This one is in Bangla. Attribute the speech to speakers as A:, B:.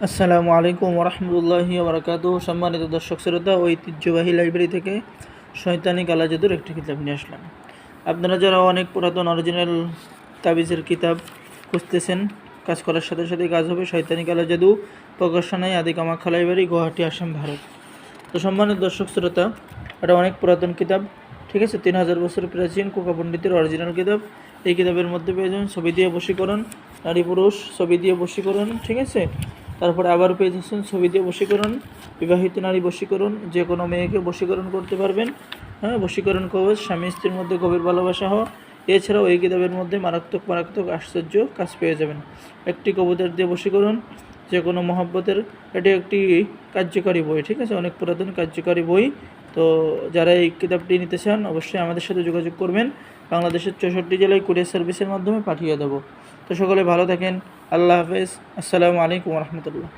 A: আসসালামু আলাইকুম ওরহমতুল্লাহি ওবরাকাতুহু। সম্মানিত দর্শক শ্রোতা, ঐতিহ্যবাহী লাইব্রেরি থেকে শয়তানি কালা জাদুর একটি কিতাব নিয়ে আসলাম। আপনারা যারা অনেক পুরাতন অরিজিনাল তাবিজের কিতাব খুঁজতেছেন, কাজ করার সাথে সাথে কাজ হবে, শয়তানি কালা জাদু প্রকাশনায় আদি কামাখ্যা লাইব্রেরি, গুয়াহাটি, আসাম, ভারত। তো সম্মানিত দর্শক শ্রোতা, এটা অনেক পুরাতন কিতাব, ঠিক আছে, 3000 বছর প্রাচীন কোকা পণ্ডিতের অরিজিনাল কিতাব। এই কিতাবের মধ্যে পেয়ে যাবেন ছবি দিয়ে বশীকরণ, নারী পুরুষ ছবি দিয়ে বশীকরণ, ঠিক আছে। তারপরে আবার পেয়ে যাচ্ছেন ছবি দিয়ে বশীকরণ, বিবাহিত নারী বশীকরণ, যে কোনো মেয়েকে বশীকরণ করতে পারবেন। হ্যাঁ, বশীকরণ কবচ, স্বামী স্ত্রীর মধ্যে গভীর ভালোবাসা হওয়া। এছাড়াও এই কিতাবের মধ্যে মারাত্মক মারাত্মক আশ্চর্য কাজ পেয়ে যাবেন। একটি কবুতর দিয়ে বশীকরণ, যে কোনো মহব্বতের, এটি একটি কার্যকারী বই, ঠিক আছে, অনেক পুরাতন কার্যকারী বই। তো যারা এই কিতাবটি নিতে চান অবশ্যই আমাদের সাথে যোগাযোগ করবেন। বাংলাদেশের 64 জেলায় কুরিয়ার সার্ভিসের মাধ্যমে পাঠিয়ে দেবো। তো সকলে ভালো থাকেন। আল্লাহ হাফেজ। আসসালামু আলাইকুম রহমতুল্লাহ।